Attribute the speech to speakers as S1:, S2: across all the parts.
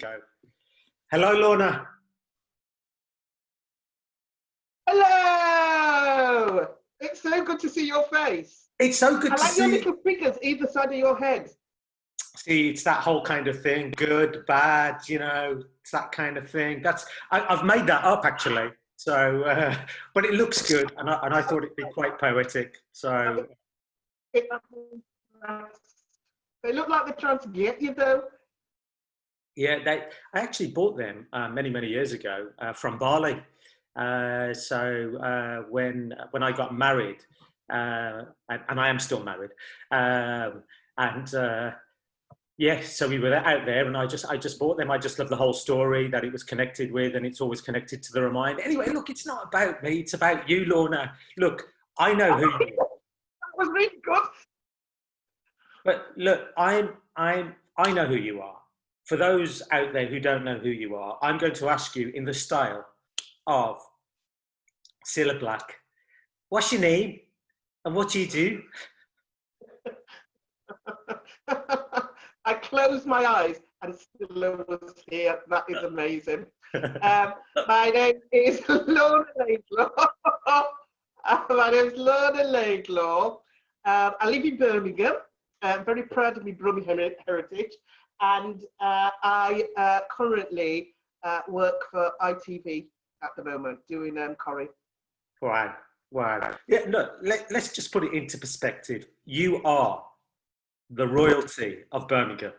S1: go. Hello, Lorna.
S2: Hello! It's so good to see your face.
S1: It's so good
S2: I
S1: to
S2: like
S1: see
S2: your little figures either side of your head.
S1: See, it's that whole kind of thing. Good, bad, you know, it's that kind of thing. I've made that up actually. So, but it looks good, and I thought it'd be quite poetic. So,
S2: They look like they're trying to get you though.
S1: yeah, I actually bought them many years ago from Bali. When I got married, and I am still married, yeah, so we were out there, and I just bought them. I just love the whole story that it was connected with, and it's always connected to the reminder. Anyway, look, it's not about me; it's about you, Lorna. Look, I know who you are.
S2: That was really good.
S1: But look, I know who you are. For those out there who don't know who you are, I'm going to ask you in the style of Cilla Black. What's your name, and what do you do?
S2: I closed my eyes and Cilla was here. That is amazing. My name is Lorna Laidlaw. My name is Lorna Laidlaw. I live in Birmingham. I'm very proud of my Birmingham heritage. And I currently work for ITV at the moment, doing Corrie.
S1: Wow. Yeah, look, let's just put it into perspective. You are the royalty of Birmingham.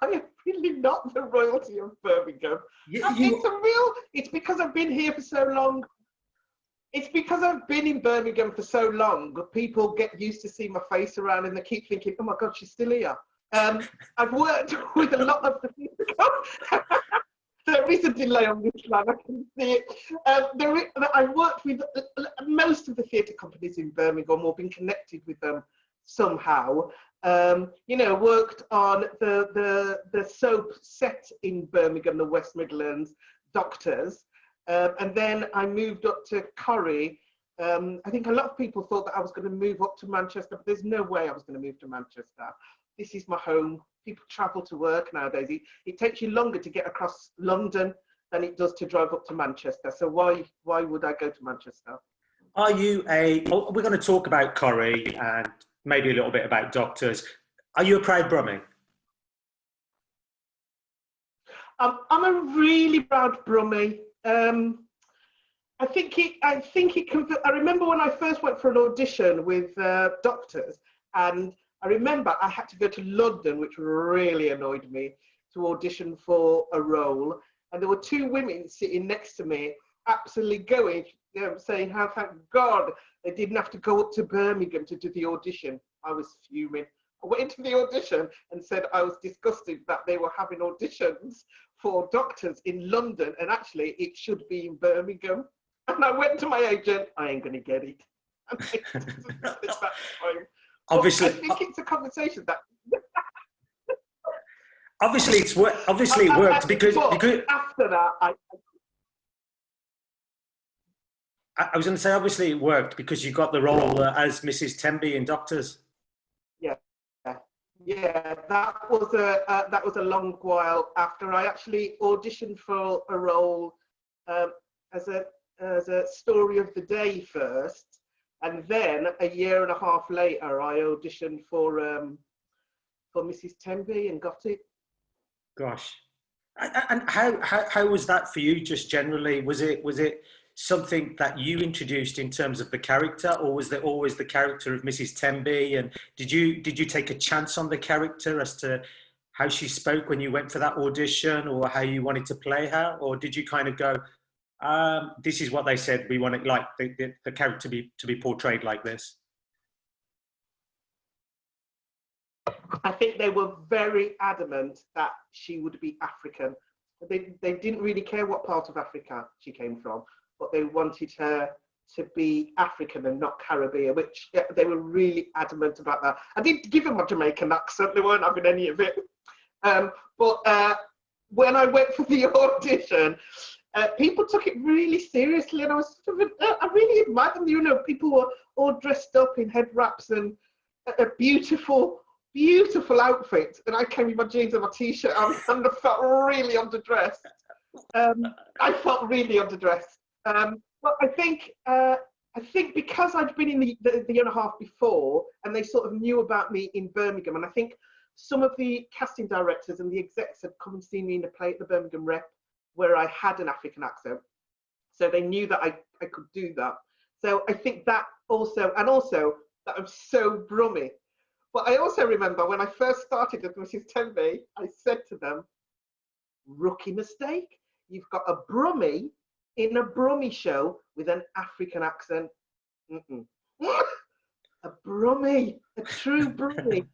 S2: I am really not the royalty of Birmingham. It's because I've been here for so long. It's because I've been in Birmingham for so long, people get used to seeing my face around and they keep thinking, oh my God, she's still here. I've worked with a lot of the people. There is a delay on this line, I can see it. I've worked with most of the theatre companies in Birmingham or been connected with them somehow. Worked on the soap set in Birmingham, the West Midlands, Doctors. And then I moved up to Corrie. I think a lot of people thought that I was going to move up to Manchester, but there's no way I was going to move to Manchester. This is my home. People travel to work nowadays. It takes you longer to get across London than it does to drive up to Manchester. So why would I go to Manchester?
S1: Are you we're going to talk about Corrie and maybe a little bit about Doctors. Are you a proud Brummie?
S2: I'm a really proud Brummie. I think it can. I remember when I first went for an audition with Doctors, and I remember I had to go to London, which really annoyed me, to audition for a role. And there were two women sitting next to me, absolutely going, saying how thank God they didn't have to go up to Birmingham to do the audition. I was fuming. I went into the audition and said I was disgusted that they were having auditions for Doctors in London, and actually it should be in Birmingham. And I went to my agent, I ain't going to get it. Obviously, I think it's a conversation that.
S1: Obviously, it worked because
S2: after that,
S1: I was going to say, obviously, it worked because you got the role as Mrs. Tembe in Doctors.
S2: Yeah, that was a long while after I actually auditioned for a role as a story of the day first. And then a year and a half later, I auditioned for Mrs. Tembe and got it.
S1: Gosh, and how was that for you? Just generally, was it something that you introduced in terms of the character, or was there always the character of Mrs. Tembe? And did you take a chance on the character as to how she spoke when you went for that audition, or how you wanted to play her, or did you kind of go, this is what they said, we want it like the character to be portrayed like this?
S2: I think they were very adamant that she would be African. They didn't really care what part of Africa she came from, but they wanted her to be African and not Caribbean, which they were really adamant about that. I did give them a Jamaican accent, they weren't having any of it. But when I went for the audition, people took it really seriously, and I really admired them. People were all dressed up in head wraps and beautiful beautiful outfit, and I came with my jeans and my t-shirt on, and I felt really underdressed. I felt really underdressed. But I think because I'd been in the year and a half before, and they sort of knew about me in Birmingham, and I think some of the casting directors and the execs had come and seen me in a play at the Birmingham Rep where I had an African accent. So they knew that I could do that. So I think that also, and also that I'm so brummy. But I also remember when I first started with Mrs. Tembe, I said to them, rookie mistake. You've got a Brummie in a Brummie show with an African accent. A Brummie, a true Brummie.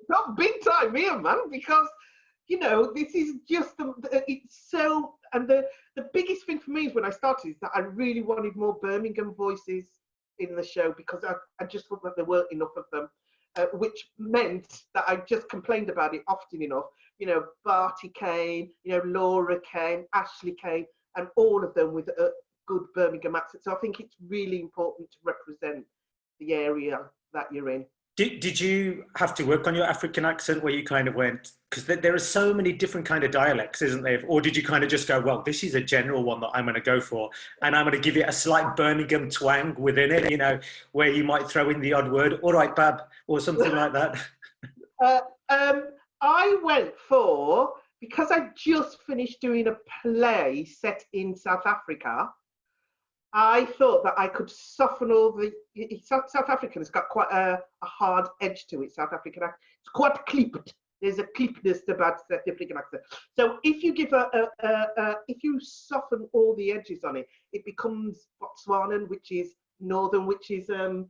S2: Not big time here, man, because, you know, this is just, it's so, and the biggest thing for me is when I started is that I really wanted more Birmingham voices in the show because I just thought that there weren't enough of them. Which meant that I just complained about it often enough. You know, Barty came, you know, Laura came, Ashley came, and all of them with a good Birmingham accent. So I think it's really important to represent the area that you're in.
S1: Did you have to work on your African accent where you kind of went, because there are so many different kind of dialects, isn't there? Or did you kind of just go, well, this is a general one that I'm going to go for, and I'm going to give it a slight Birmingham twang within it, you know, where you might throw in the odd word, all right, Bab, or something like that?
S2: I went for, because I just finished doing a play set in South Africa, I thought that I could soften all the South African has got quite a hard edge to it. South African accent, it's quite clipped. There's a clippedness about South African accent. So if you give if you soften all the edges on it, it becomes Botswanan, which is northern, which is the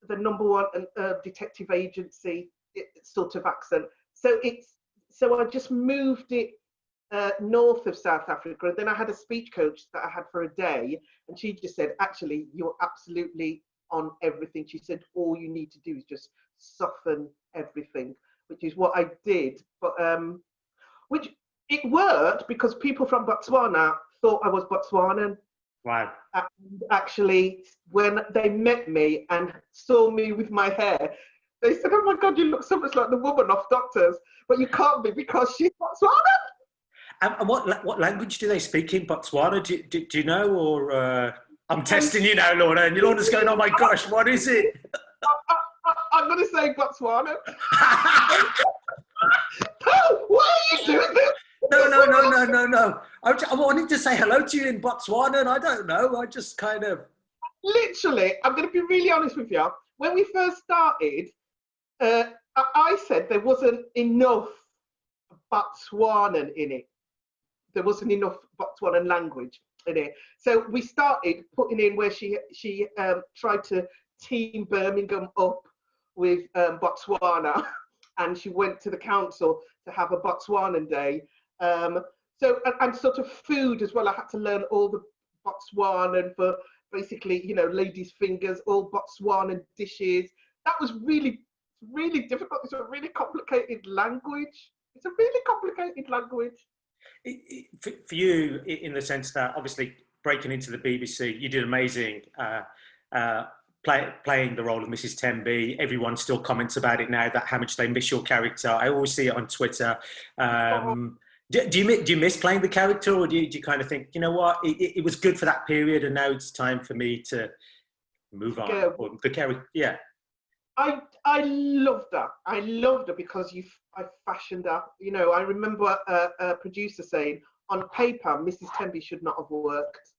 S2: #1 detective agency sort of accent. So I just moved it north of South Africa, and then I had a speech coach that I had for a day, and she just said, actually, you're absolutely on everything. She said, all you need to do is just soften everything, which is what I did. But which it worked because people from Botswana thought I was Botswanan.
S1: Wow.
S2: And actually, when they met me and saw me with my hair, they said, oh my God, you look so much like the woman off Doctors, but you can't be because she's Botswanan.
S1: And what language do they speak in Botswana? Do you know? Or I'm testing you now, Lorna, and Lorna's going, oh my gosh, what is it?
S2: I'm going to say Botswana. Oh, why are you doing this?
S1: No. I wanted to say hello to you in Botswana, and I don't know. I just kind of...
S2: Literally, I'm going to be really honest with you. When we first started, I said there wasn't enough Botswanan in it. There wasn't enough Botswanan language in it. So we started putting in where she tried to team Birmingham up with Botswana, and she went to the council to have a Botswanan day. So and sort of food as well. I had to learn all the Botswanan for basically, you know, ladies' fingers, all Botswanan dishes. That was really, really difficult. It's a really complicated language. It's a really complicated language.
S1: For you, in the sense that obviously breaking into the BBC, you did amazing playing the role of Mrs. Tembe. Everyone still comments about it now, that how much they miss your character. I always see it on Twitter. Do you miss playing the character, or do you kind of think, you know what, it was good for that period, and now it's time for me to move on? Or the character, yeah.
S2: I loved that. I loved it because I fashioned up. You know, I remember a producer saying, on paper, Mrs. Tembe should not have worked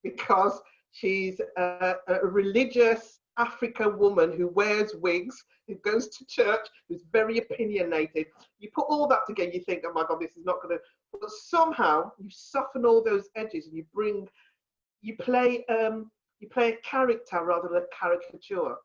S2: because she's a religious African woman who wears wigs, who goes to church, who's very opinionated. You put all that together, you think, oh my God, this is not going to. But somehow you soften all those edges and you play a character rather than a caricature.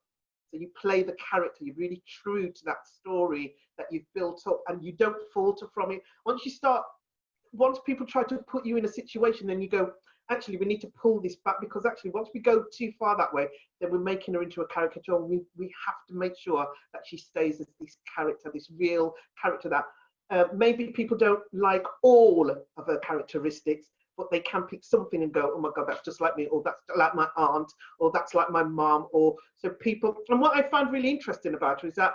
S2: So you play the character, you're really true to that story that you've built up, and you don't falter from it. Once people try to put you in a situation, then you go, actually, we need to pull this back, because actually, once we go too far that way, then we're making her into a caricature. We have to make sure that she stays as this character, this real character that maybe people don't like all of her characteristics, but they can pick something and go, oh my God, that's just like me, or that's like my aunt, or that's like my mum, or so people. And what I find really interesting about her is that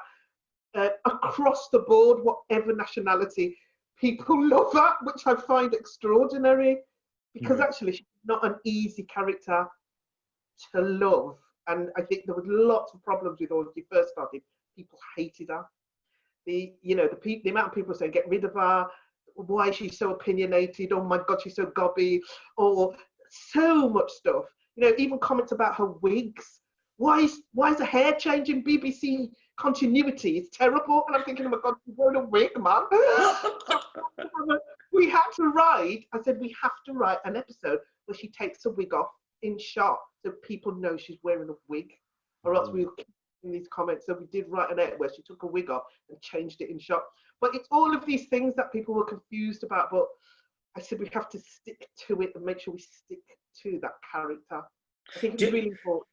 S2: across the board, whatever nationality, people love that, which I find extraordinary, because actually she's not an easy character to love. And I think there was lots of problems with her when she first started. People hated her. The amount of people saying, get rid of her, why is she so opinionated, oh my God, she's so gobby, or so much stuff. Even comments about her wigs. Why is her hair changing? BBC continuity is terrible. And I'm thinking, oh my God, she's wearing a wig, man. We had to write, I said, we have to write an episode where she takes a wig off in shot so people know she's wearing a wig, or else we'll keep in these comments. So we did write an edit where she took a wig off and changed it in shot. But it's all of these things that people were confused about. But I said we have to stick to it and make sure we stick to that character. I think it's really important.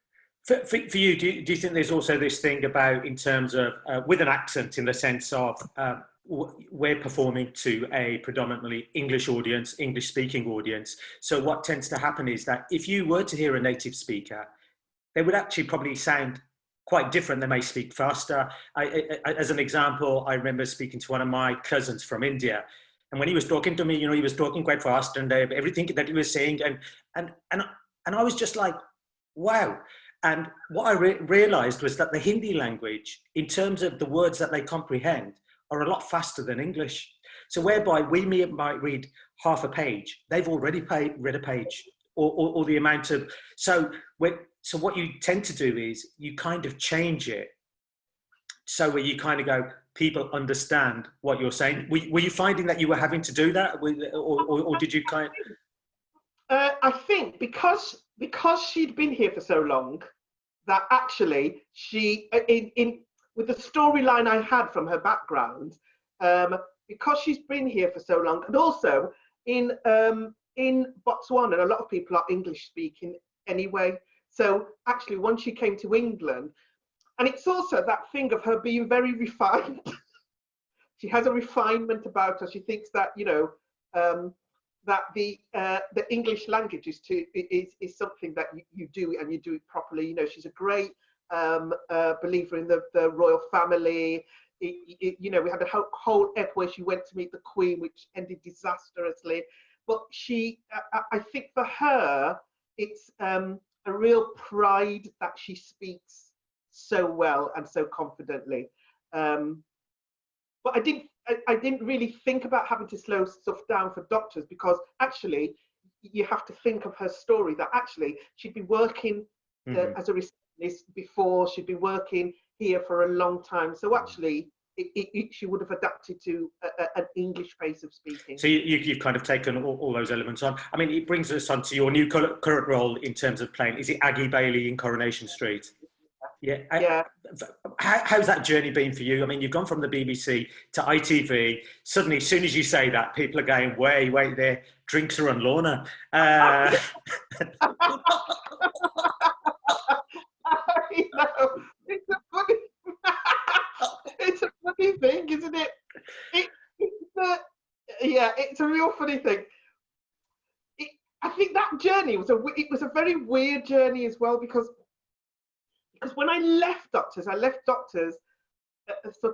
S1: For you, do you think there's also this thing about, in terms of with an accent, in the sense of we're performing to a predominantly English audience, English-speaking audience. So what tends to happen is that if you were to hear a native speaker, they would actually probably sound quite different. They may speak faster. As an example, I remember speaking to one of my cousins from India, and when he was talking to me, he was talking quite fast, and everything that he was saying, and I was just like, wow. And what I realized was that the Hindi language, in terms of the words that they comprehend, are a lot faster than English. So whereby we might read half a page, they've already read a page, or the amount of, so what you tend to do is you kind of change it. So where you kind of go, people understand what you're saying. Were you finding that you were having to do that, or did you kind of?
S2: I think because she'd been here for so long, that actually she, with the storyline I had from her background, because she's been here for so long, and also in Botswana, a lot of people are English speaking anyway. So actually, once she came to England, and it's also that thing of her being very refined. She has a refinement about her. She thinks that that the English language is something that you do, and you do it properly. She's a great believer in the royal family. We had a whole ep where she went to meet the Queen, which ended disastrously. But I think for her, it's a real pride that she speaks so well and so confidently. But I didn't really think about having to slow stuff down for doctors, because actually you have to think of her story, that actually she'd been working as a receptionist before, she'd been working here for a long time. So actually she would have adapted to an English pace of speaking.
S1: So you've kind of taken all those elements on. I mean, it brings us on to your new current role in terms of playing. Is it Aggie Bailey in Coronation Street? Yeah.
S2: Yeah.
S1: How's that journey been for you? I mean, you've gone from the BBC to ITV. Suddenly, as soon as you say that, people are going, wait there, drinks are on Lorna.
S2: I know. It's a funny thing, isn't it? It's a real funny thing. I think that journey was a very weird journey as well, because when I left Doctors sort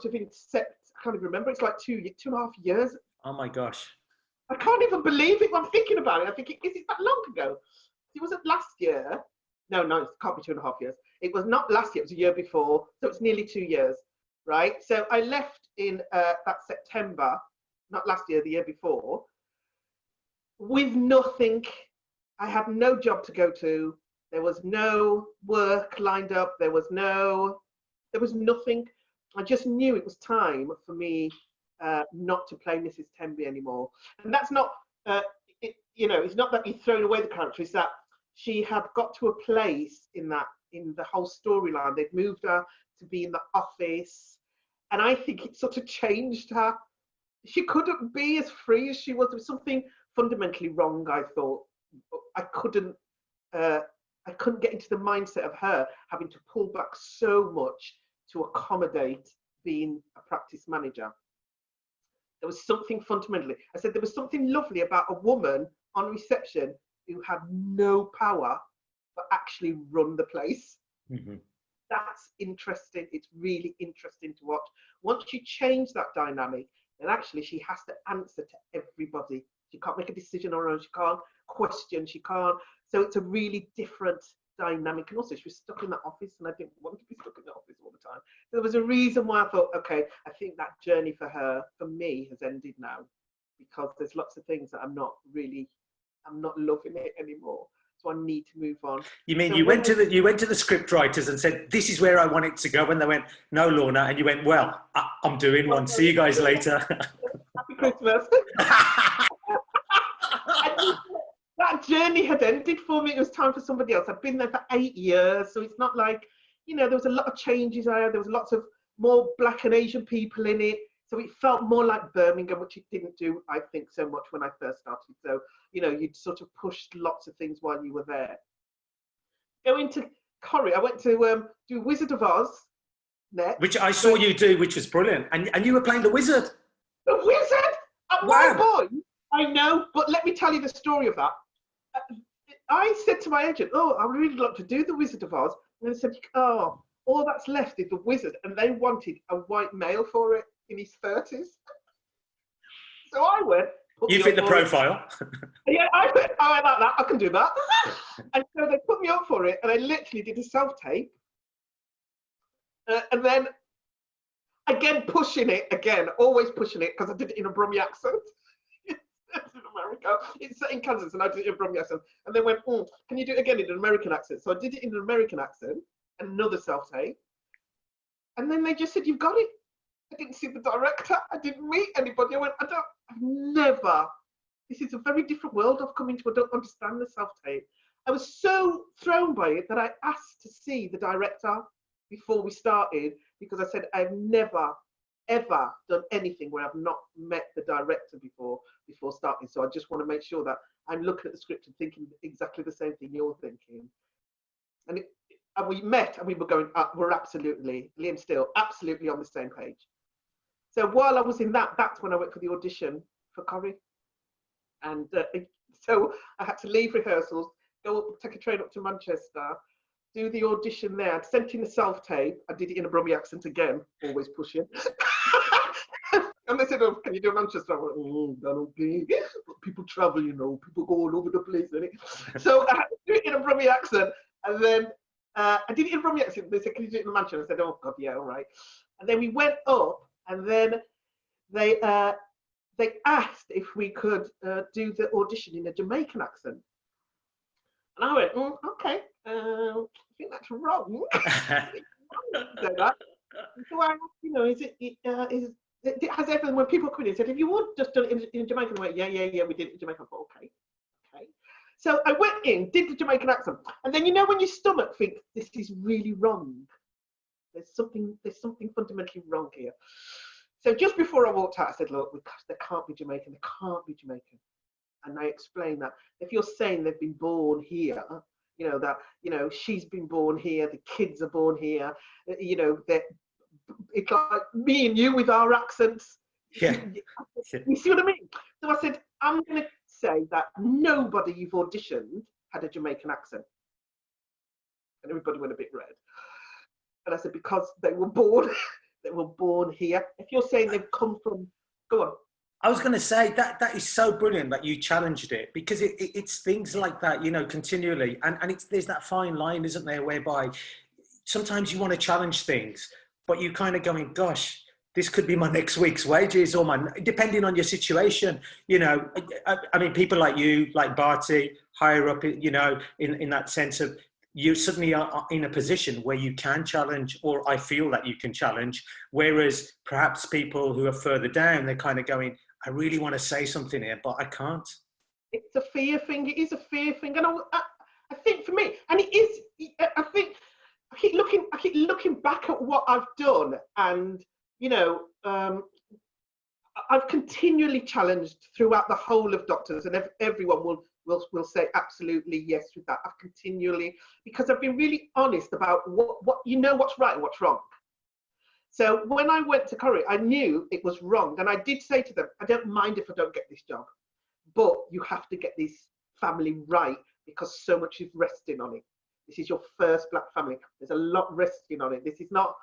S2: of in I can't even remember, it's like 2.5 years.
S1: Oh my gosh.
S2: I can't even believe it when I'm thinking about it. I'm thinking, is it that long ago? It wasn't last year. No, it can't be 2.5 years. It was not last year, it was a year before. So it's nearly 2 years, right? So I left in that September, not last year, the year before, with nothing. I had no job to go to. There was no work lined up. There was nothing. I just knew it was time for me not to play Mrs. Tembe anymore. And that's not, it's not that he's thrown away the character. It's that she had got to a place in the whole storyline. They'd moved her to be in the office, and I think it sort of changed her. She couldn't be as free as she was. There was something fundamentally wrong, I thought. I couldn't get into the mindset of her having to pull back so much to accommodate being a practice manager. There was something fundamentally, I said, there was something lovely about a woman on reception who had no power but actually run the place.
S1: Mm-hmm.
S2: That's interesting. It's really interesting to watch. Once you change that dynamic, then actually she has to answer to everybody. She can't make a decision on her own. She can't question. She can't. So it's a really different dynamic. And also, she was stuck in that office, and I didn't want to be stuck in the office all the time. So there was a reason why I thought, okay, I think that journey for her, for me, has ended now, because there's lots of things that I'm not loving it anymore. So I need to move on.
S1: You mean
S2: so
S1: you went to the script writers and said, this is where I want it to go, and they went, no, Lorna, and you went, well, I'm doing one. See you guys later.
S2: Happy Christmas. That journey had ended for me. It was time for somebody else. I've been there for 8 years, so it's not like, there was a lot of changes there. There was lots of more Black and Asian people in it. So it felt more like Birmingham, which it didn't do, I think, so much when I first started. So, you'd sort of pushed lots of things while you were there. Going to Corrie, I went to do Wizard of Oz next.
S1: Which I saw you do, which was brilliant. And you were playing the wizard.
S2: The wizard? My boy, I know, but let me tell you the story of that. I said to my agent, I would really like to do the Wizard of Oz. And they said, all that's left is the wizard. And they wanted a white male for it in his 30s. So I went.
S1: You fit the profile.
S2: Yeah, I went, I like that. I can do that. And so they put me up for it. And I literally did a self-tape. And then, again, always pushing it, because I did it in a Brummie accent. It's in America. It's set in Kansas, and I did it in a Brummie accent. And they went, can you do it again in an American accent? So I did it in an American accent, another self-tape. And then they just said, you've got it. I didn't see the director. I didn't meet anybody. I went, I've never. This is a very different world I've come into. I don't understand the self-tape. I was so thrown by it that I asked to see the director before we started, because I said, I've never, ever done anything where I've not met the director before starting. So I just want to make sure that I'm looking at the script and thinking exactly the same thing you're thinking. And we met, and we were going, we're absolutely, Liam Steele, absolutely on the same page. So while I was in that's when I went for the audition for Corrie. And so I had to leave rehearsals, go up, take a train up to Manchester, do the audition there. I'd sent in a self-tape. I did it in a Brummie accent again, always pushing. And they said, can you do Manchester? I went, okay. People travel, people go all over the place. So I had to do it in a Brummie accent. And then I did it in a Brummie accent. They said, can you do it in Manchester? I said, oh, God, yeah, all right. And then we went up, and then they asked if we could do the audition in a Jamaican accent. And I went, okay, I think that's wrong. Say that. So I asked, has everyone, when people come in, said, if you would just done it in Jamaican, I went, yeah, we did it in Jamaican. I thought, okay. So I went in, did the Jamaican accent, and then when your stomach thinks this is really wrong, there's something fundamentally wrong here. So just before I walked out, I said, look, they can't be Jamaican. And I explained that if you're saying they've been born here, she's been born here, the kids are born here, it's like me and you with our accents.
S1: Yeah.
S2: You see what I mean? So I said, I'm going to say that nobody you've auditioned had a Jamaican accent. And everybody went a bit red. And I said, because they were born here. If you're saying they've come from, go on.
S1: I was going to say that is so brilliant that you challenged it, because it's things like that, continually. And there's that fine line, isn't there, whereby sometimes you want to challenge things, but you kind of going, gosh, this could be my next week's wages, or depending on your situation. I mean, people like you, like Barty, higher up, in that sense of, you suddenly are in a position where you can challenge, or I feel that you can challenge, whereas perhaps people who are further down, they're kind of going, I really want to say something here, but I can't.
S2: It's a fear thing. It is a fear thing. And I think for me, and it is, I think, I keep looking back at what I've done, and, I've continually challenged throughout the whole of Doctors, and everyone will say absolutely yes with that. I've continually, because I've been really honest about what what's right and what's wrong. So when I went to Corrie, I knew it was wrong, and I did say to them, I don't mind if I don't get this job, but you have to get this family right because so much is resting on it. This is your first black family. There's a lot resting on it. This is not,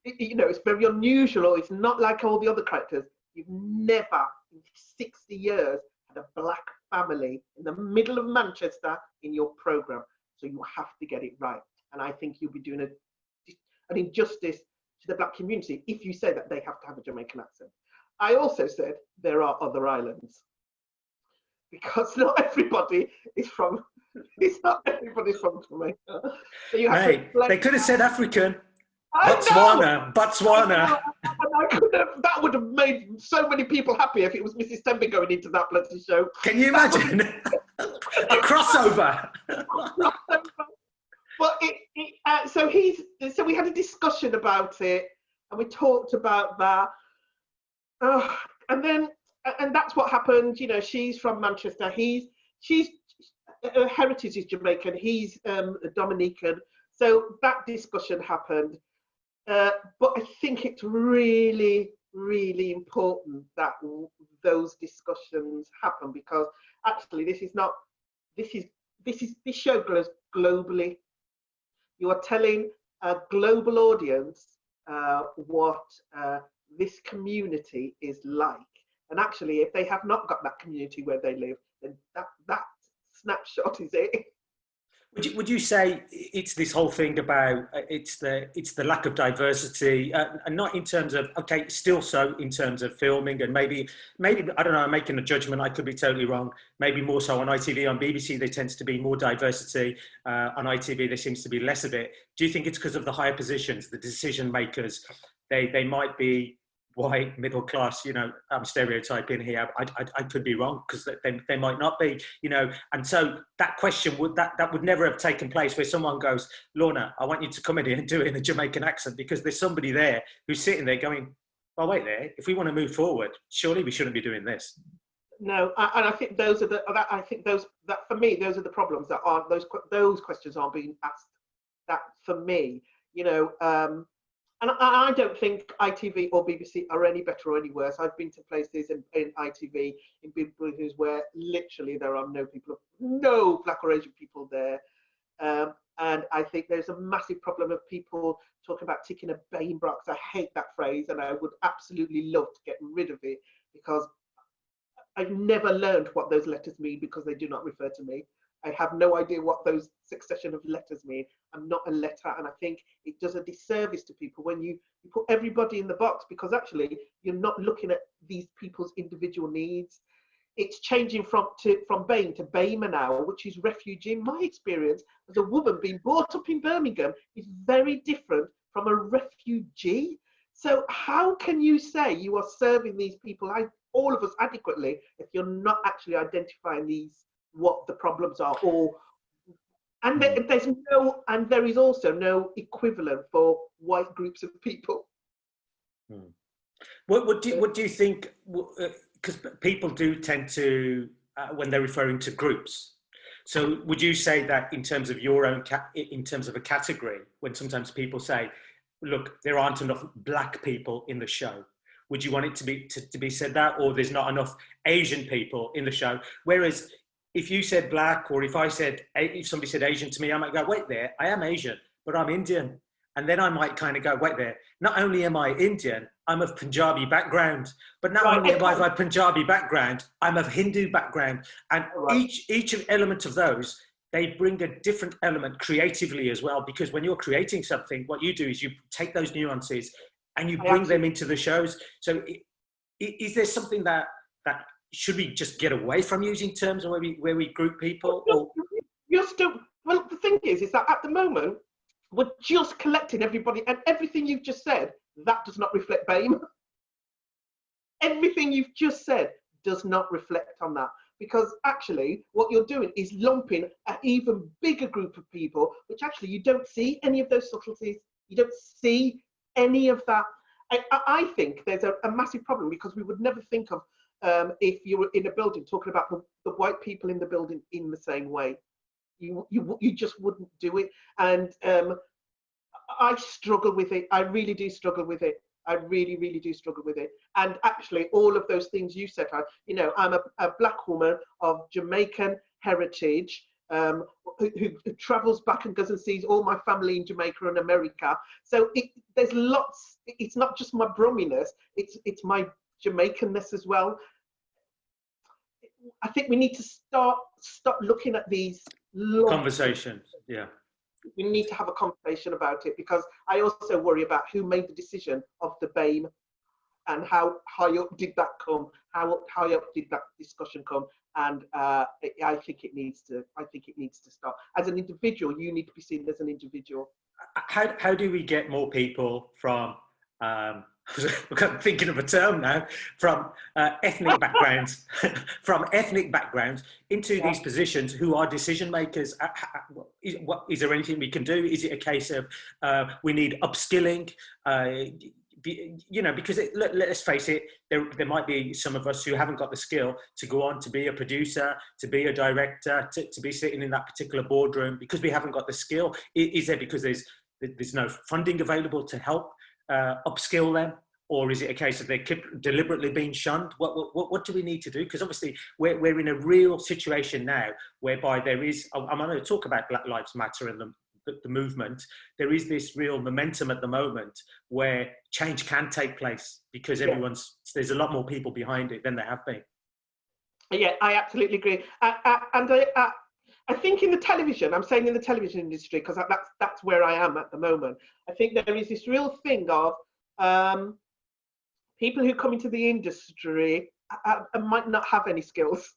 S2: you know, it's very unusual. It's not like all the other characters. You've never in 60 years had a black family in the middle of Manchester in your programme. So you have to get it right. And I think you'll be doing an injustice to the black community if you say that they have to have a Jamaican accent. I also said there are other islands, because not everybody is from, it's not everybody's from Jamaica. So you have
S1: they could have said African.
S2: Botswana.
S1: And
S2: I could have, that would have made so many people happy if it was Mrs. Tembe going into that bloody show.
S1: Can you imagine? A crossover.
S2: But so we had a discussion about it, and we talked about that. And that's what happened. You know, she's from Manchester. Her heritage is Jamaican. He's Dominican. So that discussion happened. But I think it's really, really important that those discussions happen, because actually this show goes globally. You are telling a global audience what this community is like. And actually, if they have not got that community where they live, then that snapshot is it.
S1: Would you say it's this whole thing about it's the lack of diversity, and not in terms of, okay, still so in terms of filming, and maybe I don't know, I'm making a judgment, I could be totally wrong, maybe more so on ITV. On BBC there tends to be more diversity, on ITV there seems to be less of it. Do you think it's because of the higher positions, the decision makers, they might be white, middle class? You know, I'm stereotyping here. I could be wrong, because they might not be, you know. And so that question would never have taken place where someone goes, Lorna, I want you to come in here and do it in a Jamaican accent, because there's somebody there who's sitting there going, well, wait there, if we want to move forward, surely we shouldn't be doing this.
S2: No, and I think those are for me, those are the problems that aren't, those questions aren't being asked. That for me, you know, and I don't think ITV or BBC are any better or any worse. I've been to places in ITV, in big buildings, where literally there are no black or Asian people there. And I think there's a massive problem of people talking about ticking a BAME box. I hate that phrase, and I would absolutely love to get rid of it, because I've never learned what those letters mean, because they do not refer to me. I have no idea what those succession of letters mean. I'm not a letter, and I think it does a disservice to people when you put everybody in the box, because actually you're not looking at these people's individual needs. It's changing from BAME to BAME now, which is refugee. My experience as a woman being brought up in Birmingham is very different from a refugee. So how can you say you are serving these people, all of us, adequately, if you're not actually identifying what the problems are? And there is also no equivalent for white groups of people.
S1: What do you think? Because people do tend to, when they're referring to groups. So would you say that in terms of your own, in terms of a category, when sometimes people say, look, there aren't enough black people in the show, would you want it to be said that, or there's not enough Asian people in the show? Whereas if you said black, or if somebody said Asian to me, I might go, wait there, I am Asian, but I'm Indian. And then I might kind of go, wait there, not only am I Indian, I'm of Punjabi background, but not only am I of a Punjabi background, I'm of Hindu background. And each element of those, they bring a different element creatively as well, because when you're creating something, what you do is you take those nuances and you bring them into the shows. So is there something that should we just get away from using terms where we group people?
S2: Well, the thing is that at the moment, we're just collecting everybody, and everything you've just said, that does not reflect BAME. Everything you've just said does not reflect on that, because actually what you're doing is lumping an even bigger group of people, which actually you don't see any of those subtleties. You don't see any of that. I think there's a massive problem, because we would never think of, if you were in a building talking about the white people in the building in the same way. You just wouldn't do it. And I struggle with it. I really do struggle with it. I really, really do struggle with it. And actually, all of those things you said, you know, I'm a black woman of Jamaican heritage, who travels back and goes and sees all my family in Jamaica and America. So there's lots. It's not just my brumminess; it's my Jamaicanness as well. I think we need to stop looking at these
S1: conversations. Yeah,
S2: we need to have a conversation about it, because I also worry about who made the decision of the BAME and how high up did that come, how high up did that discussion come, and I think it needs to. I think it needs to stop. As an individual, you need to be seen as an individual.
S1: How do we get more people from I'm thinking of a term now, from ethnic backgrounds, from ethnic backgrounds into these positions who are decision makers? Is there anything we can do? Is it a case of we need upskilling? You know, because let's face it, there might be some of us who haven't got the skill to go on to be a producer, to be a director, to be sitting in that particular boardroom, because we haven't got the skill. Is there because there's no funding available to help upskill them, or is it a case of they're deliberately being shunned? What do we need to do? Because obviously we're in a real situation now whereby there is, I'm going to talk about Black Lives Matter and the movement. There is this real momentum at the moment where change can take place, because there's a lot more people behind it than there have been.
S2: Yeah, I absolutely agree. And I think in the television, I'm saying in the television industry, because that's where I am at the moment. I think there is this real thing of people who come into the industry might not have any skills,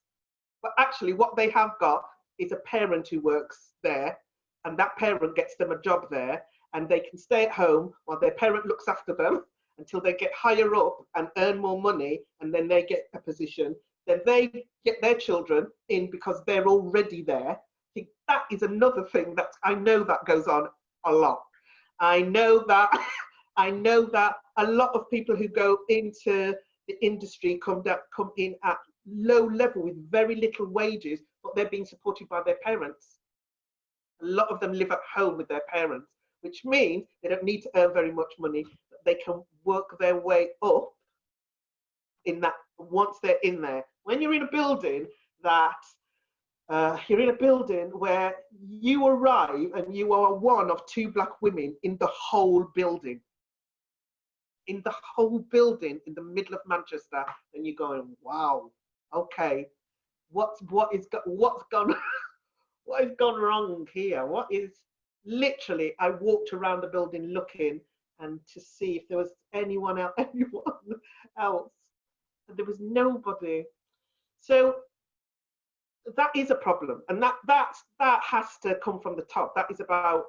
S2: but actually what they have got is a parent who works there, and that parent gets them a job there, and they can stay at home while their parent looks after them until they get higher up and earn more money, and then they get a position. Then they get their children in because they're already there. I think that is another thing that I know that goes on a lot. I know that a lot of people who go into the industry come in at low level with very little wages, but they're being supported by their parents. A lot of them live at home with their parents, which means they don't need to earn very much money. They can work their way up in that once they're in there. When you're in a building where you arrive and you are one of 2 black women in the whole building, in the middle of Manchester, and you're going, wow, okay, what's gone wrong here? What is literally? I walked around the building looking and to see if there was anyone else. There was nobody. So that is a problem, and that has to come from the top. That is about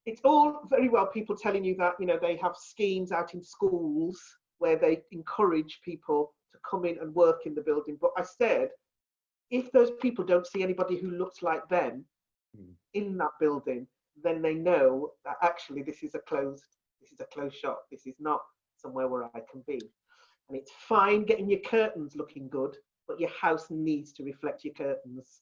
S2: it's all very well people telling you that they have schemes out in schools where they encourage people to come in and work in the building. But I said, if those people don't see anybody who looks like them in that building, then they know that actually this is a closed shop. This is not somewhere where I can be. And it's fine getting your curtains looking good, but your house needs to reflect your curtains.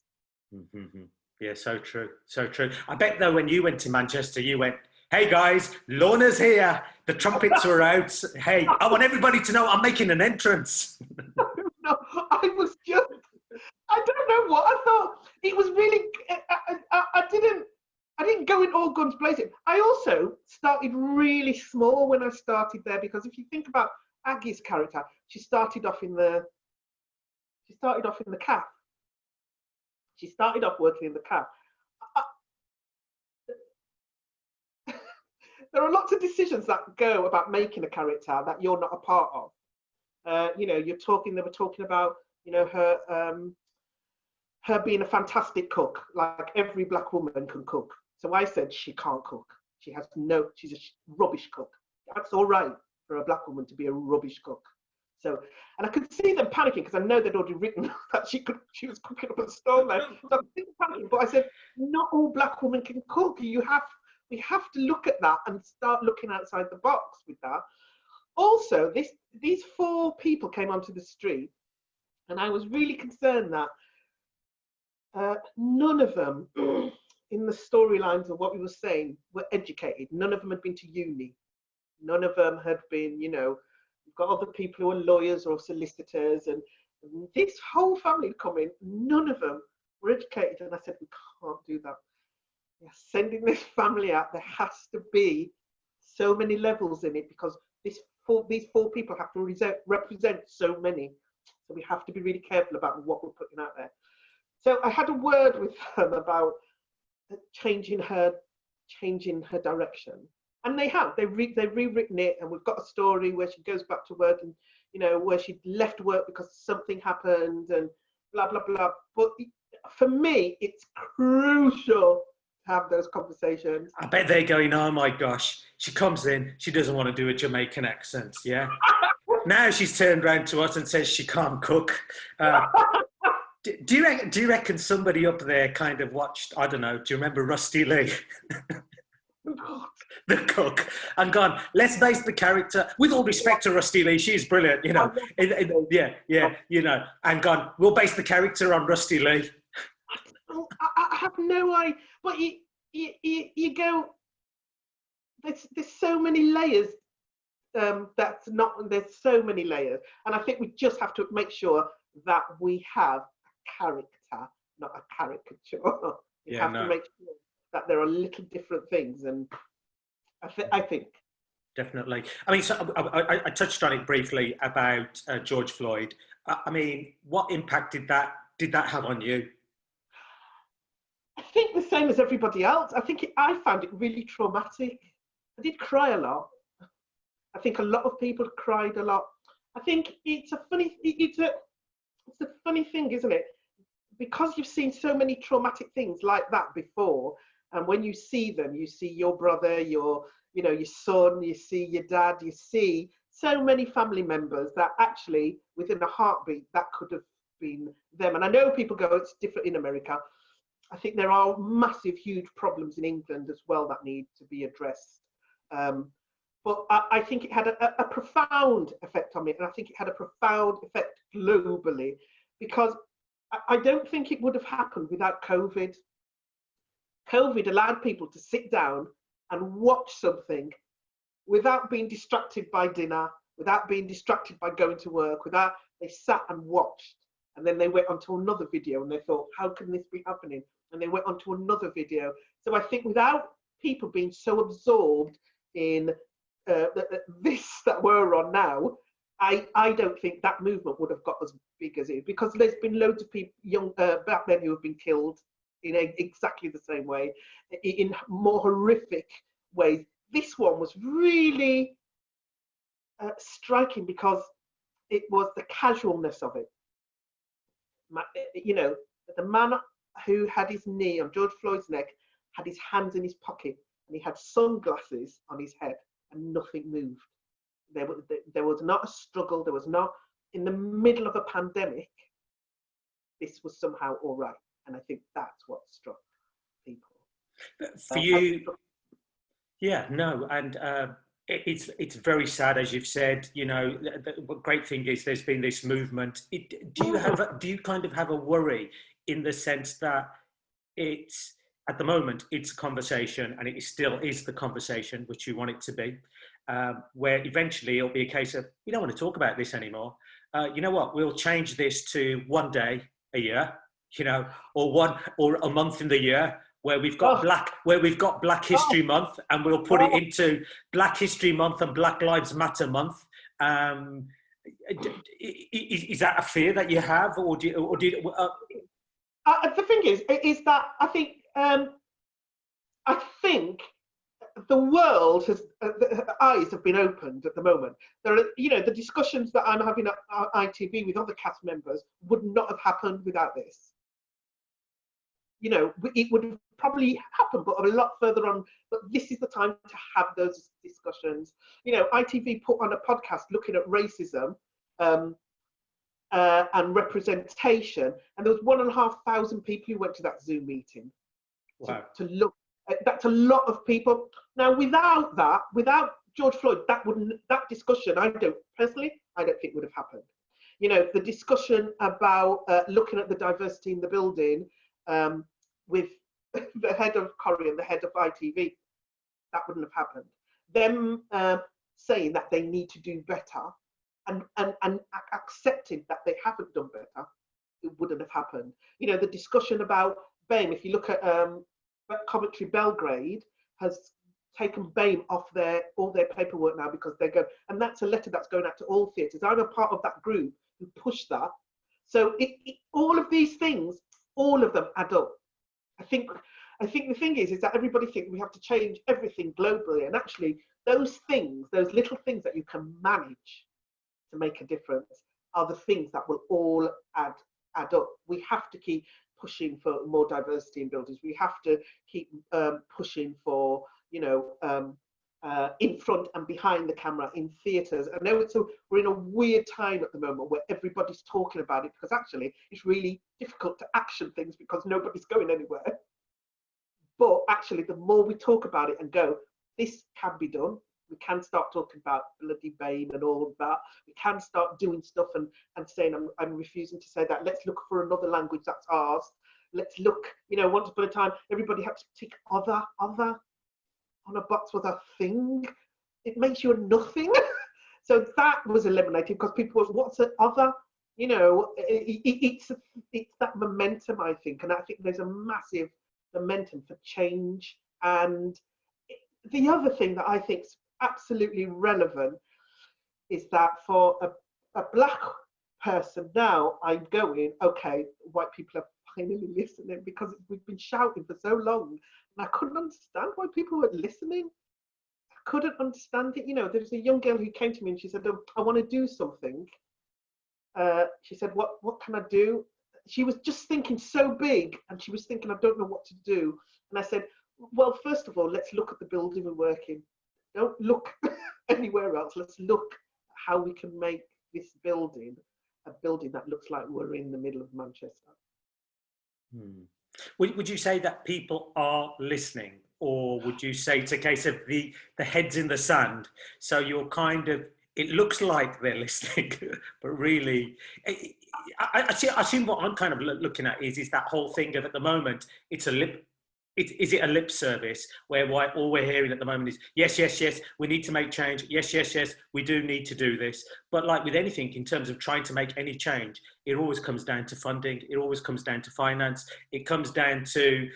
S1: Mm-hmm. Yeah, so true, so true. I bet though when you went to Manchester, you went, hey guys, Lorna's here. The trumpets are out. Hey, I want everybody to know I'm making an entrance.
S2: No, I don't know what I thought. It was really, I didn't go in all guns blazing. I also started really small when I started there, because if you think about Aggie's character, she started off in the CAF. She started off working in the CAF. There are lots of decisions that go about making a character that you're not a part of. They were talking about, her being a fantastic cook, like every black woman can cook. So I said she can't cook. She's a rubbish cook. That's all right for a black woman to be a rubbish cook. So, and I could see them panicking because I know they'd already written that she was cooking up a stall there. So I could see them panicking, but I said, not all black women can cook. We have to look at that and start looking outside the box with that. Also, these 4 people came onto the street, and I was really concerned that none of them, in the storylines of what we were saying, were educated. None of them had been to uni. None of them had been, you know, you've got other people who are lawyers or solicitors, and this whole family had come in. None of them were educated. And I said, we can't do that. We're sending this family out. There has to be so many levels in it, because these four people have to represent so many. So we have to be really careful about what we're putting out there. So I had a word with them about changing her direction, and they have. They've rewritten it, and we've got a story where she goes back to work, and you know, where she left work because something happened, and blah blah blah. But for me, it's crucial to have those conversations.
S1: I bet they're going, oh my gosh, she comes in, she doesn't want to do a Jamaican accent, yeah? Now she's turned around to us and says she can't cook. Do you reckon somebody up there kind of watched, I don't know, do you remember Rusty Lee? The cook, and gone, let's base the character, with all respect to Rusty Lee, she's brilliant, you know, you know, and gone, we'll base the character on Rusty Lee.
S2: I have no idea, but you go, there's so many layers. There's so many layers, and I think we just have to make sure that we have a character, not a caricature. We have to make sure that there are little different things, and I think
S1: definitely. I mean, so I touched on it briefly about George Floyd. I mean, what impact did that have on you?
S2: I think the same as everybody else. I found it really traumatic. I did cry a lot. I think a lot of people cried a lot. I think it's a funny thing, isn't it? Because you've seen so many traumatic things like that before, and when you see them, you see your brother, your son, you see your dad, you see so many family members that actually, within a heartbeat, that could have been them. And I know people go, it's different in America. I think there are massive, huge problems in England as well that need to be addressed. But I think it had a profound effect on me, and I think it had a profound effect globally, because I don't think it would have happened without COVID. COVID allowed people to sit down and watch something without being distracted by dinner, without being distracted by going to work, they sat and watched, and then they went onto another video and they thought, how can this be happening? And they went onto another video. So I think without people being so absorbed in this that we're on now, I don't think that movement would have got as big as it is, because there's been loads of people, young black men, who have been killed in exactly the same way, in more horrific ways. This one was really striking because it was the casualness of it. You know, the man who had his knee on George Floyd's neck had his hands in his pocket, and he had sunglasses on his head, and nothing moved. There was not a struggle. There was not, in the middle of a pandemic, this was somehow all right. And I think that's what struck people.
S1: For you, yeah, no, and it's very sad, as you've said. You know, the great thing is there's been this movement. Do you kind of have a worry in the sense that it's, at the moment, it's a conversation, and it still is the conversation which you want it to be, where eventually it'll be a case of, we don't want to talk about this anymore. You know what? We'll change this to one day a year, you know, or a month in the year, where we've got Black History Month, and we'll put it into Black History Month and Black Lives Matter Month. Is that a fear that you have, or do you?
S2: The thing is that I think the world has, the eyes have been opened at the moment. There are, you know, the discussions that I'm having at ITV with other cast members would not have happened without this. You know, it would have probably happened, but a lot further on. But this is the time to have those discussions. You know, ITV put on a podcast looking at racism and representation, and there was 1,500 people who went to that Zoom meeting.
S1: Wow.
S2: To look. That's a lot of people. Now, without George Floyd, that discussion, I don't think would have happened. You know, the discussion about looking at the diversity in the building with the head of Corrie and the head of ITV, that wouldn't have happened. Them saying that they need to do better and accepting that they haven't done better, it wouldn't have happened. You know, the discussion about BAME, if you look at Coventry Belgrade, has taken BAME off all their paperwork now because they're going, and that's a letter that's going out to all theatres. I'm a part of that group who pushed that. So all of these things, all of them add up. I think the thing is that everybody thinks we have to change everything globally, and actually those things, those little things that you can manage to make a difference, are the things that will all add up. We have to keep pushing for more diversity in buildings. We have to keep pushing for, you know, in front and behind the camera in theatres. I know we're in a weird time at the moment where everybody's talking about it, because actually it's really difficult to action things because nobody's going anywhere. But actually, the more we talk about it and go, this can be done. We can start talking about bloody BAME and all of that. We can start doing stuff and saying, I'm refusing to say that. Let's look for another language that's ours. Let's look, you know, once upon a time, everybody had to tick other on a box was a thing. It makes you a nothing. So that was eliminated because people was, what's the other? You know, it's that momentum, I think. And I think there's a massive momentum for change. And the other thing that I think is absolutely relevant is that for a black person now, I'm going, okay, white people are finally listening, because we've been shouting for so long, and I couldn't understand why people weren't listening. I couldn't understand it. You know, there was a young girl who came to me and she said, I want to do something. She said, what can I do? She was just thinking so big, and she was thinking, I don't know what to do. And I said, well, first of all, let's look at the building we work in. Don't look anywhere else. Let's look at how we can make this building a building that looks like we're in the middle of Manchester.
S1: Would you say that people are listening, or would you say it's a case of the heads in the sand? So you're kind of, it looks like they're listening, but really, I see what I'm kind of looking at is that whole thing of, at the moment, it's a lip. Is it a lip service where all we're hearing at the moment is, yes, yes, yes, we need to make change. Yes, yes, yes, we do need to do this. But like with anything, in terms of trying to make any change, it always comes down to funding. It always comes down to finance. It comes down to,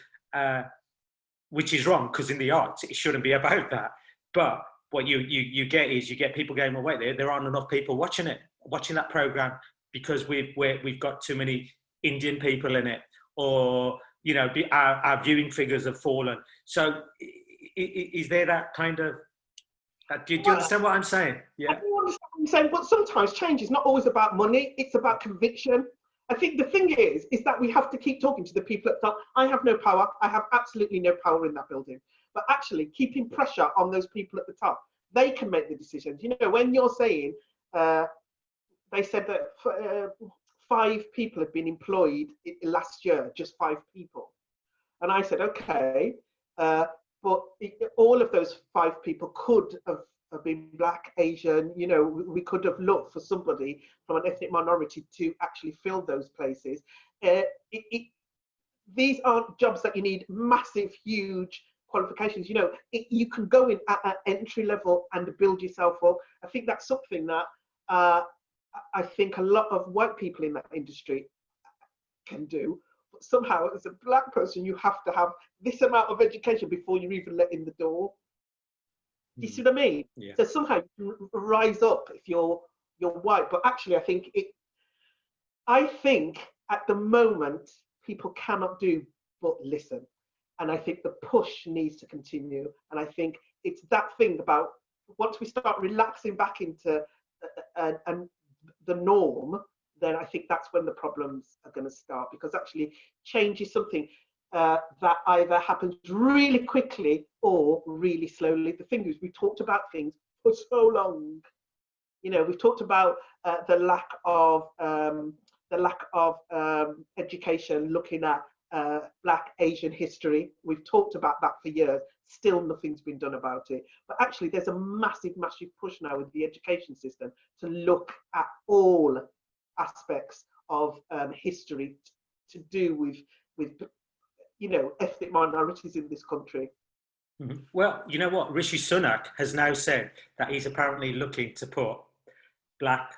S1: which is wrong, because in the arts, it shouldn't be about that. But what you get is, you get people going, well, wait, there aren't enough people watching that program because we've got too many Indian people in it, or, you know, our viewing figures have fallen. So is there that kind of, do you understand what I'm saying? Yeah.
S2: I do understand what you're saying, but sometimes change is not always about money, it's about conviction. I think the thing is that we have to keep talking to the people at the top. I have no power, I have absolutely no power in that building. But actually keeping pressure on those people at the top, they can make the decisions. You know, when you're saying, they said that 5 people have been employed last year, just 5 people. And I said, okay, but all of those 5 people could have been black, Asian, you know, we could have looked for somebody from an ethnic minority to actually fill those places. These aren't jobs that you need massive, huge qualifications. You know, you can go in at an entry level and build yourself up. I think that's something that I think a lot of white people in that industry can do. But somehow, as a black person, you have to have this amount of education before you're even let in the door. Do you see what I mean?
S1: Yeah.
S2: So somehow you can rise up if you're white. But actually, I think at the moment people cannot do but listen. And I think the push needs to continue. And I think it's that thing about, once we start relaxing back into and the norm, then I think that's when the problems are going to start. Because actually change is something that either happens really quickly or really slowly. The thing is, we talked about things for so long. You know, we've talked about the lack of education, looking at Black Asian history. We've talked about that for years. Still nothing's been done about it. But actually there's a massive push now with the education system to look at all aspects of history to do with you know, ethnic minorities in this country.
S1: Mhm. Well, you know what? Rishi Sunak has now said that he's apparently looking to put black,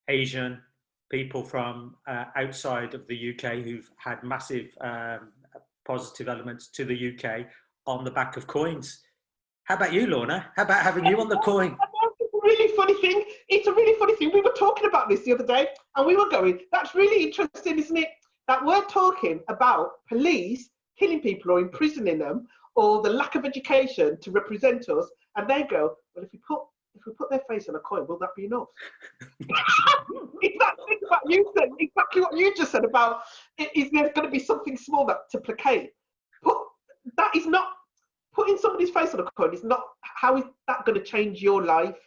S1: Asian people from outside of the UK who've had massive positive elements to the UK on the back of coins. How about you, Lorna? How about having you on the coin?
S2: It's a really funny thing. It's a really funny thing. We were talking about this the other day, and we were going, that's really interesting, isn't it? That we're talking about police killing people or imprisoning them, or the lack of education to represent us, and they go, well, if we put their face on a coin, will that be enough? Exactly what you said. Exactly what you just said about is there going to be something small that to placate? But that is not putting somebody's face on a coin. Is not how is that going to change your life?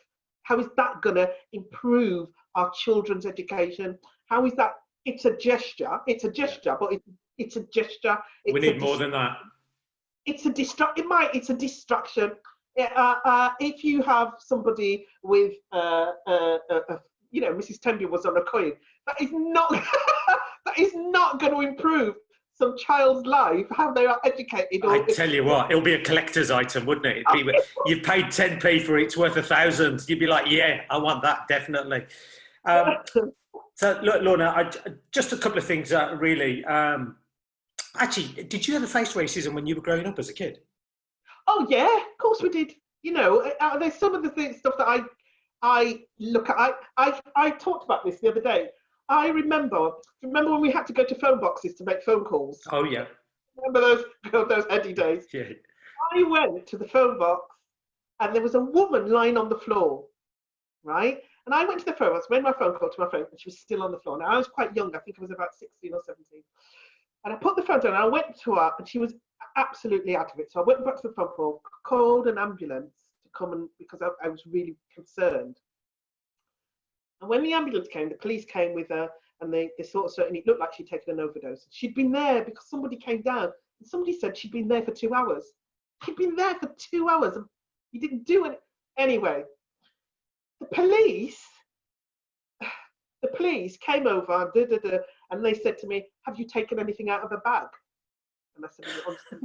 S2: How is that going to improve our children's education? How is that? It's a gesture. It's a gesture, but it's a gesture.
S1: We need more than that.
S2: It's a It's a distraction. If you have somebody with Mrs. Tembe was on a coin, that is not that is not going to improve some child's life, how they are educated.
S1: I tell you what, it'll be a collector's item, wouldn't it? You've paid 10p for it, it's worth 1,000. You'd be like, yeah, I want that, definitely. So, look, Lorna, just a couple of things, really. Actually, did you ever face racism when you were growing up as a kid?
S2: Oh yeah, of course we did. You know, there's some of the stuff that I look at. I talked about this the other day. I remember when we had to go to phone boxes to make phone calls.
S1: Oh yeah.
S2: Remember those Eddie days?
S1: Yeah.
S2: I went to the phone box and there was a woman lying on the floor, right? And I went to the phone box, made my phone call to my friend, and she was still on the floor. Now I was quite young. I think I was about 16 or 17. And I put the phone down and I went to her and she was absolutely out of it. So I went back to the phone call, called an ambulance to come because I was really concerned. And when the ambulance came, the police came with her and they sort of certainly looked like she'd taken an overdose. She'd been there because somebody came down and somebody said she'd been there for 2 hours. She'd been there for 2 hours and he didn't do it. Anyway, the police came over and they said to me, have you taken anything out of a bag? And I said,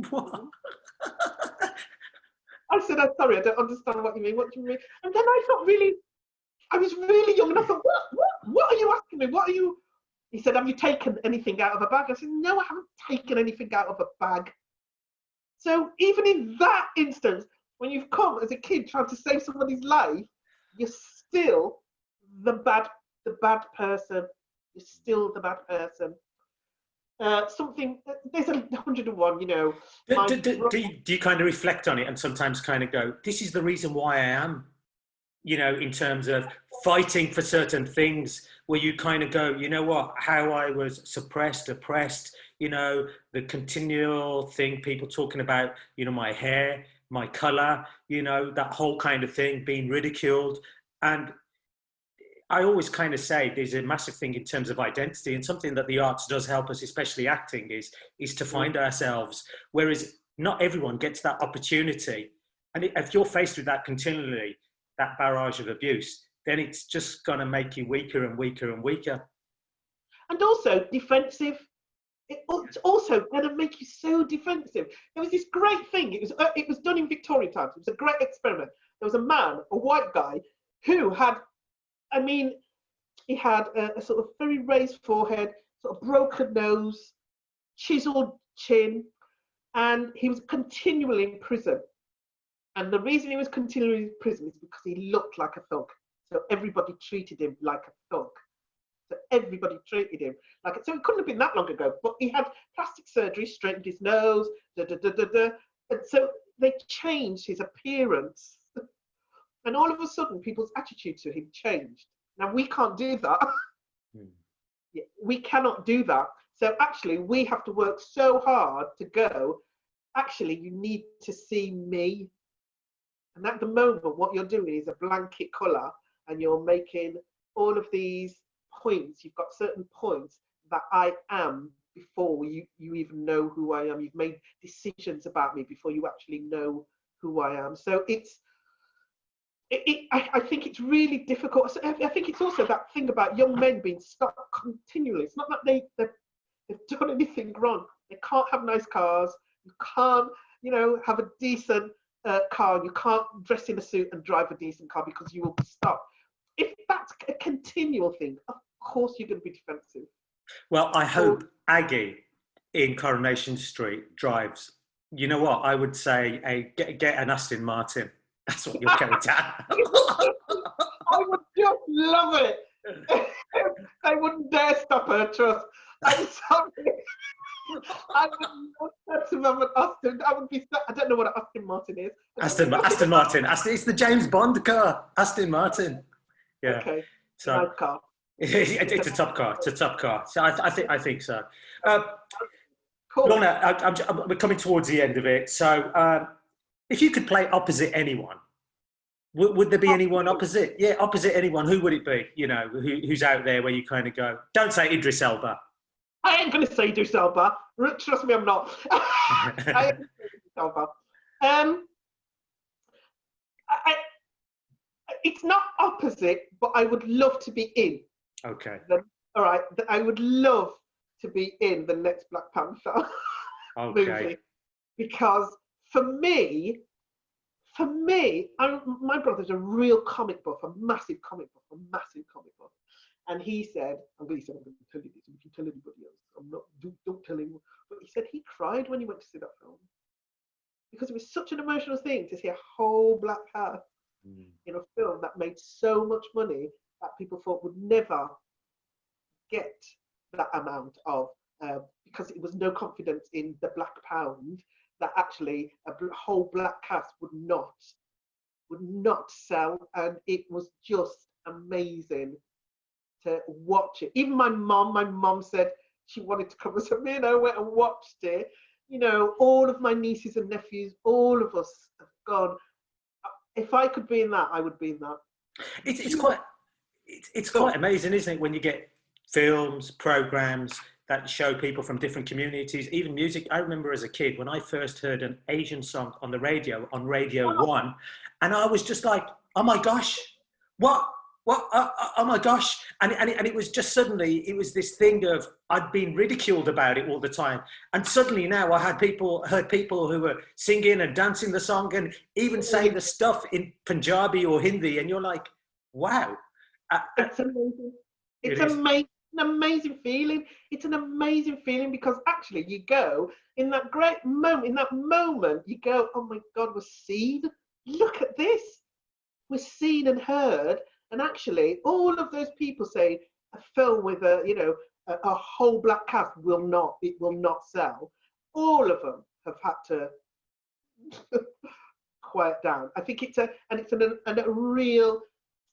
S2: what? I said, I'm sorry, I don't understand what you mean. What do you mean? And then I was really young and I thought, what are you asking me? What are you? He said, have you taken anything out of a bag? I said, no, I haven't taken anything out of a bag. So even in that instance, when you've come as a kid trying to save somebody's life, you're still the bad person. You're still the bad person. There's 101, you know.
S1: Do you kind of reflect on it and sometimes kind of go, this is the reason why I am, you know, in terms of fighting for certain things, where you kind of go, you know what, how I was suppressed, oppressed, you know, the continual thing, people talking about, you know, my hair, my colour, you know, that whole kind of thing, being ridiculed. And I always kind of say there's a massive thing in terms of identity, and something that the arts does help us, especially acting, is to find ourselves, whereas not everyone gets that opportunity. And if you're faced with that continually, that barrage of abuse, then it's just going to make you weaker and weaker and weaker.
S2: And also defensive. It's also going to make you so defensive. There was this great thing. It was done in Victorian times. It was a great experiment. There was a man, a white guy, who had, he had a sort of very raised forehead, sort of broken nose, chiseled chin, and he was continually in prison. And the reason he was continually in prison is because he looked like a thug. So everybody treated him like a thug. So everybody treated him like it. So it couldn't have been that long ago, but he had plastic surgery, straightened his nose, and so they changed his appearance. And all of a sudden, people's attitude to him changed. Now, we can't do that. We cannot do that. So actually, we have to work so hard to go, actually, you need to see me. And at the moment, what you're doing is a blanket colour, and you're making all of these points. You've got certain points that I am before you even know who I am. You've made decisions about me before you actually know who I am. So I think it's really difficult. I think it's also that thing about young men being stopped continually. It's not that they've done anything wrong. They can't have nice cars. You can't, have a decent car. You can't dress in a suit and drive a decent car because you will be stopped. If that's a continual thing, of course you're going to be defensive.
S1: Well, I hope Aggie in Coronation Street drives. You know what? I would say get an Aston Martin. That's what your character.
S2: I would just love it. I wouldn't dare stop her, trust. I'm sorry. I would love to have an Aston. I would be. I don't know what an Aston Martin is.
S1: Aston Martin. It's the James Bond car. Aston Martin. Yeah.
S2: Okay.
S1: So
S2: Nice car.
S1: it's a top car. It's a top car. So I think so.
S2: Cool.
S1: Lorna, we're coming towards the end of it. So if you could play opposite anyone, would there be anyone opposite? Yeah, opposite anyone. Who would it be? You know, who's out there where you kind of go, don't say Idris Elba.
S2: I ain't going to say Idris Elba. Trust me, I'm not. I ain't going to say Idris Elba. It's not opposite, but I would love to be in.
S1: Okay.
S2: All right. I would love to be in the next Black Panther movie. Because for me, my brother's a real comic buff, a massive comic buff. And he said, I'm going to tell you this, and you can tell anybody else. I'm not, don't tell anyone. But he said he cried when he went to see that film. Because it was such an emotional thing to see a whole black cast in a film that made so much money that people thought would never get that amount of, because it was no confidence in the black pound, that actually a whole black cast would not sell. And it was just amazing to watch it. Even my mom said she wanted to come, so me and I went and watched it. You know, all of my nieces and nephews, all of us have gone. If I could be in that, I would be in that.
S1: It's quite amazing, isn't it, when you get films, programs that show people from different communities, even music. I remember as a kid when I first heard an Asian song on the radio, on Radio 1, and I was just like, oh my gosh, what? Oh my gosh. And it was just suddenly, it was this thing of, I'd been ridiculed about it all the time. And suddenly now I heard people who were singing and dancing the song and even saying the stuff in Punjabi or Hindi. And you're like, wow.
S2: It's amazing. It's amazing. An amazing feeling. It's an amazing feeling because actually you go in that great moment, you go, oh my God, we're seen. Look at this. We're seen and heard. And actually, all of those people say a film with a whole black cast will not sell. All of them have had to quiet down. I think it's a real,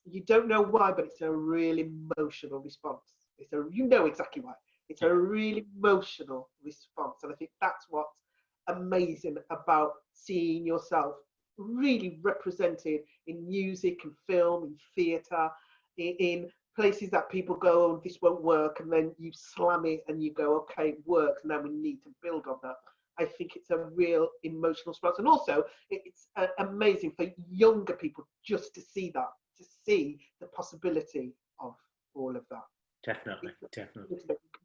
S2: you don't know why, but it's a real emotional response. You know exactly why. It's a really emotional response, and I think that's what's amazing about seeing yourself really represented in music and film and theatre, in places that people go, oh, this won't work, and then you slam it and you go, okay, it works, now we need to build on that. I think it's a real emotional response, and also it's amazing for younger people just to see that, to see the possibility of all of that.
S1: Definitely.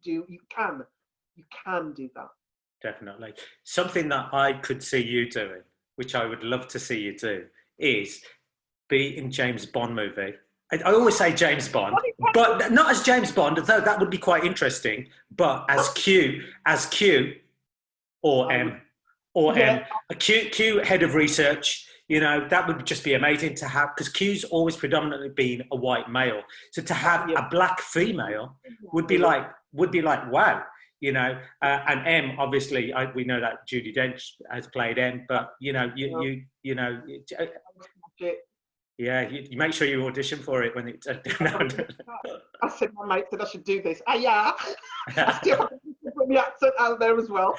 S2: You can do that.
S1: Definitely. Something that I could see you doing, which I would love to see you do, is be in James Bond movie. I always say James Bond, but not as James Bond, though that would be quite interesting, but as Q or M, a Q head of research. You know, that would just be amazing to have, because Q's always predominantly been a white male. So to have a black female would be like, wow. You know, and M, obviously, we know that Judi Dench has played M, but you make sure you audition for it when it's.
S2: I said my mate said I should do this. Yeah, I still have to put my accent out there as well.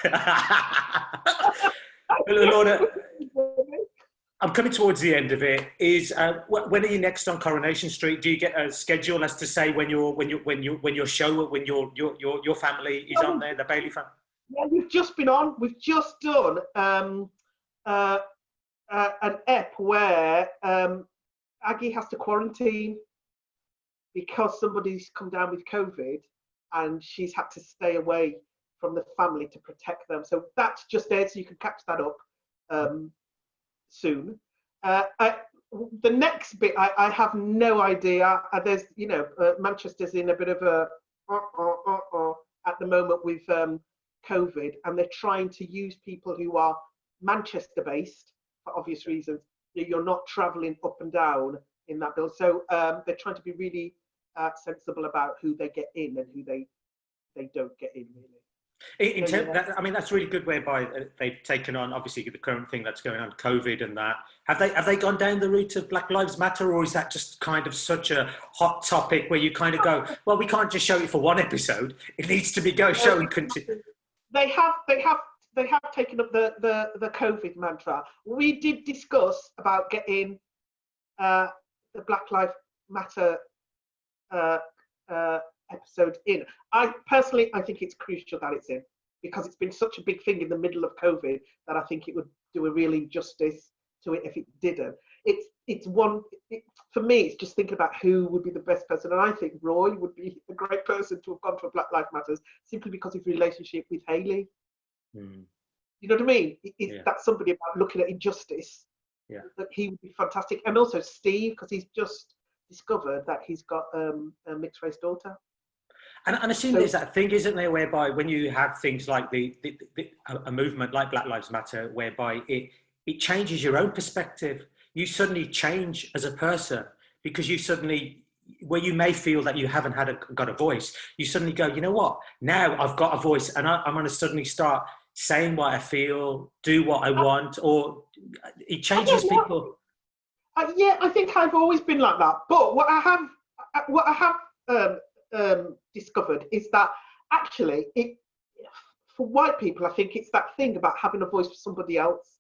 S1: Lorna, I'm coming towards the end of it. When are you next on Coronation Street? Do you get a schedule as to say when your show, when your family is on there, the Bailey family?
S2: Yeah, we've just been on. We've just done an ep where Aggie has to quarantine because somebody's come down with COVID, and she's had to stay away from the family to protect them. So that's just there, so you can catch that up. soon. The next bit, I have no idea. There's, Manchester's in a bit of a at the moment with COVID, and they're trying to use people who are Manchester based for obvious reasons. You're not travelling up and down in that bill, so they're trying to be really sensible about who they get in and who they don't get in, really.
S1: I mean, that's really good whereby they've taken on, obviously, the current thing that's going on, COVID and that. Have they gone down the route of Black Lives Matter, or is that just kind of such a hot topic where you kind of go, well, we can't just show it for one episode. It needs to be showing continue.
S2: They have taken up the COVID mantra. We did discuss about getting the Black Lives Matter episode in. I think it's crucial that it's in, because it's been such a big thing in the middle of COVID that I think it would do a real injustice to it if it didn't. For me, it's just thinking about who would be the best person, and I think Roy would be a great person to have gone for Black Lives Matters simply because of his relationship with Hayley. You know what I mean? That's somebody about looking at injustice.
S1: Yeah,
S2: that he would be fantastic, and also Steve, because he's just discovered that he's got a mixed race daughter.
S1: And I assume there's that thing, isn't there, whereby when you have things like a movement like Black Lives Matter, whereby it changes your own perspective. You suddenly change as a person, because you suddenly, where you may feel that you haven't got a voice, you suddenly go, you know what? Now I've got a voice, and I'm going to suddenly start saying what I feel, do what I want, or it changes people.
S2: I think I've always been like that. But what I have discovered is that actually, for white people, I think it's that thing about having a voice for somebody else.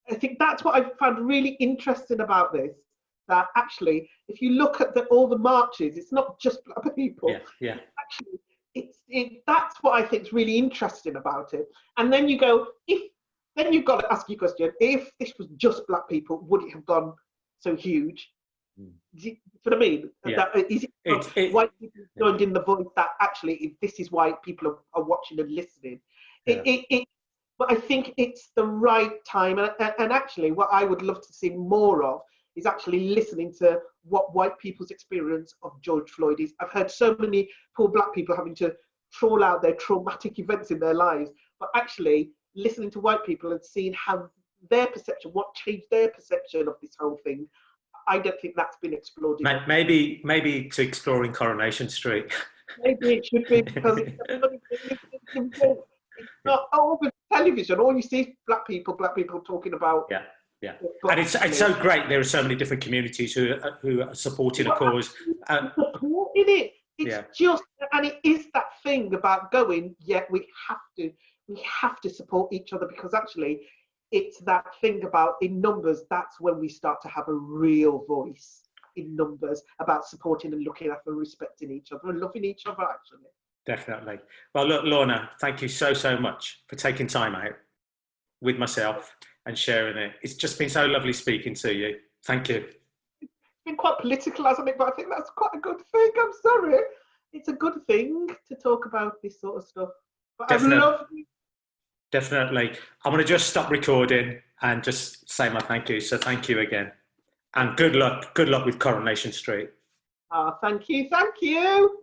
S2: I think that's what I found really interesting about this. That actually, if you look at all the marches, it's not just black people.
S1: Yeah.
S2: Actually, that's what I think is really interesting about it. And then you go, then you've got to ask your question: if this was just black people, would it have gone so huge? Do you know what I mean?
S1: Yeah.
S2: Is it white people joined in the voice that actually, if this is why people are watching and listening? But I think it's the right time. And actually, what I would love to see more of is actually listening to what white people's experience of George Floyd is. I've heard so many poor black people having to trawl out their traumatic events in their lives, but actually listening to white people and seeing how their perception, what changed their perception of this whole thing, I don't think that's been explored.
S1: Maybe to exploring Coronation Street.
S2: Maybe it should be, because it's not over television. All you see is black people talking about.
S1: Yeah. And it's so great. There are so many different communities who are supporting a cause.
S2: Supporting it. It's just, and it is that thing about going, we have to support each other, because actually it's that thing about, in numbers, that's when we start to have a real voice in numbers about supporting and looking after and respecting each other and loving each other, actually.
S1: Definitely. Well, look, Lorna, thank you so much for taking time out with myself and sharing it. It's just been so lovely speaking to you. Thank you.
S2: It's been quite political, hasn't it? But I think that's quite a good thing. I'm sorry. It's a good thing to talk about this sort of stuff. But
S1: Definitely.
S2: I love you.
S1: Definitely. I'm going to just stop recording and just say my thank you. So thank you again. And good luck with Coronation Street.
S2: Thank you.